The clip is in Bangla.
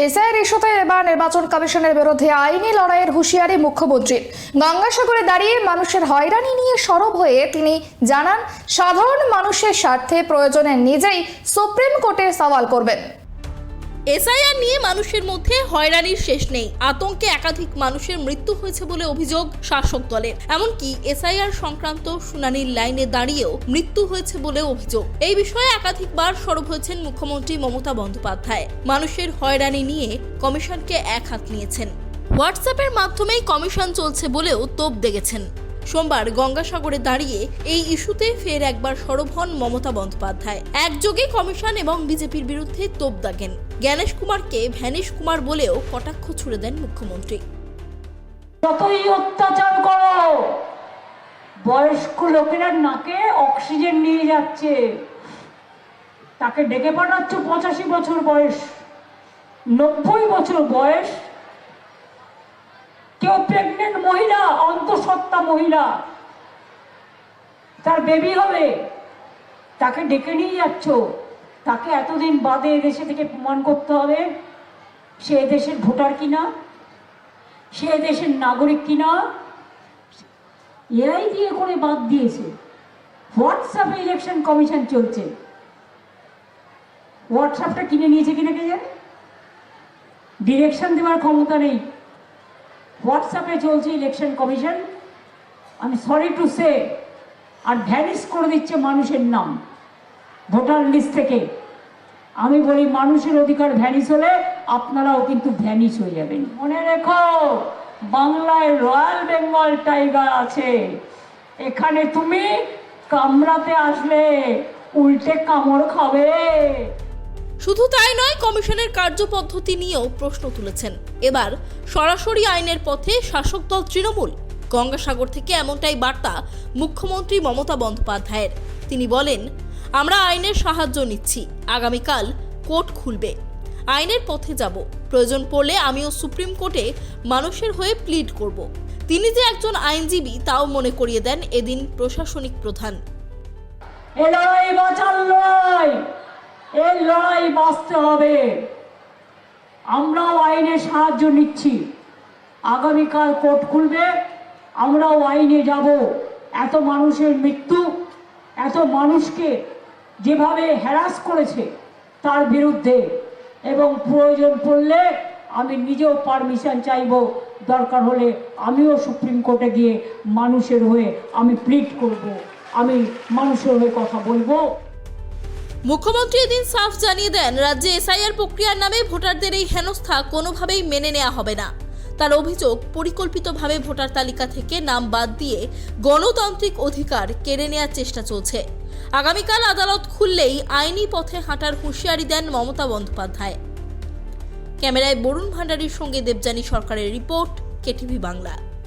এসআইআর ইস্যুতে এবার নির্বাচন কমিশনের বিরুদ্ধে আইনি লড়াইয়ের হুঁশিয়ারি মুখ্যমন্ত্রীর। গঙ্গাসাগরে দাঁড়িয়ে মানুষের হয়রানি নিয়ে সরব হয়ে তিনি জানান, সাধারণ মানুষের স্বার্থে প্রয়োজনে নিজেই সুপ্রিম কোর্টে সওয়াল করবেন। এসআইআর নিয়ে মানুষের মধ্যে হয়রানির শেষ নেই। আতঙ্কে একাধিক মানুষের মৃত্যু হয়েছে বলে অভিযোগ শাসক দলের। এমনকি এসআইআর সংক্রান্ত শুনানির লাইনে দাঁড়িয়েও মৃত্যু হয়েছে বলে অভিযোগ। এই বিষয়ে একাধিকবার সরব হয়েছেন মুখ্যমন্ত্রী মমতা বন্দ্যোপাধ্যায়। মানুষের হয়রানি নিয়ে কমিশনকে এক হাত নিয়েছেন। হোয়াটসঅ্যাপের মাধ্যমেই কমিশন চলছে বলেও তোপ দেগেছেন। সোমবার গঙ্গাসাগরে দাঁড়িয়ে এই ইস্যুতে ফের একবার সরব হন মমতা বন্দ্যোপাধ্যায়। একযোগে কমিশন এবং বিজেপির বিরুদ্ধে তোপ দাগেন। জ্ঞানেশ কুমারকে ভ্যানিশ কুমার বলেও কটাক্ষ ছুড়ে দেন মুখ্যমন্ত্রী। যতই অত্যাচার করো, বয়স্ক লোকেরা নাকে অক্সিজেন নিয়ে যাচ্ছে, তাকে ডেকে পাঠাচ্ছ 85 বছর বয়স, 90 বছর বয়স, কেউ প্রেগনেন্ট মহিলা, অন্তঃসত্ত্বা মহিলা, তার বেবি হবে, তাকে ডেকে নিয়ে যাচ্ছ। তাকে এতদিন বাদে এদেশে থেকে প্রমাণ করতে হবে সে এদেশের ভোটার কিনা, সে দেশের নাগরিক কিনা। এআই দিয়ে করে বাদ দিয়েছে। হোয়াটসঅ্যাপে ইলেকশন কমিশন চলছে। হোয়াটসঅ্যাপটা কিনে নিয়েছে কিনা কে জানে, ডিরেকশন দেওয়ার ক্ষমতা নেই। হোয়াটসঅ্যাপে চলছে ইলেকশন কমিশন। আমি সরি টু সে, আর ভ্যানিশ করে দিচ্ছে মানুষের নাম ভোটার লিস্ট থেকে। আমি বলি, মানুষের অধিকার ভ্যানিশ হলে আপনারাও কিন্তু ভ্যানিশ হয়ে যাবেন। মনে রেখো, বাংলায় রয়্যাল বেঙ্গল টাইগার আছে। এখানে তুমি কামড়াতে আসলে উল্টে কামড় খাবে। শুধু তাই নয়, কমিশনের কার্যপদ্ধতি নিয়েও প্রশ্ন তুলেছেন। এবার সরাসরি আইনের পথে শাসক দল তৃণমূল। গঙ্গাসাগর থেকে এমনটাই বার্তা মুখ্যমন্ত্রী মমতা বন্দ্যোপাধ্যায়ের। তিনি বলেন, আমরা আইনের সাহায্য নিচ্ছি। আগামীকাল কোর্ট খুলবে, আইনের পথে যাব। প্রয়োজন পড়লে আমিও সুপ্রিম কোর্টে মানুষের হয়ে প্লিড করব। তিনি যে একজন আইনজীবী তাও মনে করিয়ে দেন এদিন প্রশাসনিক প্রধান। এই লড়াই বাঁচার লড়াই, এই লড়াই বাঁচতে হবে। আমরাও আইনের সাহায্য নিচ্ছি। আগামীকাল কোর্ট খুলবে, আমরাও আইনে যাব। এত মানুষের মৃত্যু, এত মানুষকে যেভাবে হ্যারাস করেছে তার বিরুদ্ধে, এবং প্রয়োজন পড়লে আমি নিজেও পারমিশন চাইব। দরকার হলে আমিও সুপ্রিম কোর্টে গিয়ে মানুষের হয়ে আমি প্লিড করব, আমি মানুষের হয়ে কথা বলবো। মুখ্যমন্ত্রী এদিন সাফ জানিয়ে দেন, রাজ্যে এসআইআর প্রক্রিয়ার নামে ভোটারদের এই হেনস্থা কোনোভাবেই মেনে নেওয়া হবে না। তার অভিযোগ, পরিকল্পিতভাবে ভোটার তালিকা থেকে নাম বাদ দিয়ে গণতান্ত্রিক অধিকার কেড়ে নেওয়ার চেষ্টা চলছে। আগামীকাল আদালত খুললেই আইনি পথে হাঁটার হুঁশিয়ারি দেন মমতা বন্দ্যোপাধ্যায়। ক্যামেরায় বরুণ ভান্ডারীর সঙ্গে দেবযানী সরকারের রিপোর্ট, কেটিভি বাংলা।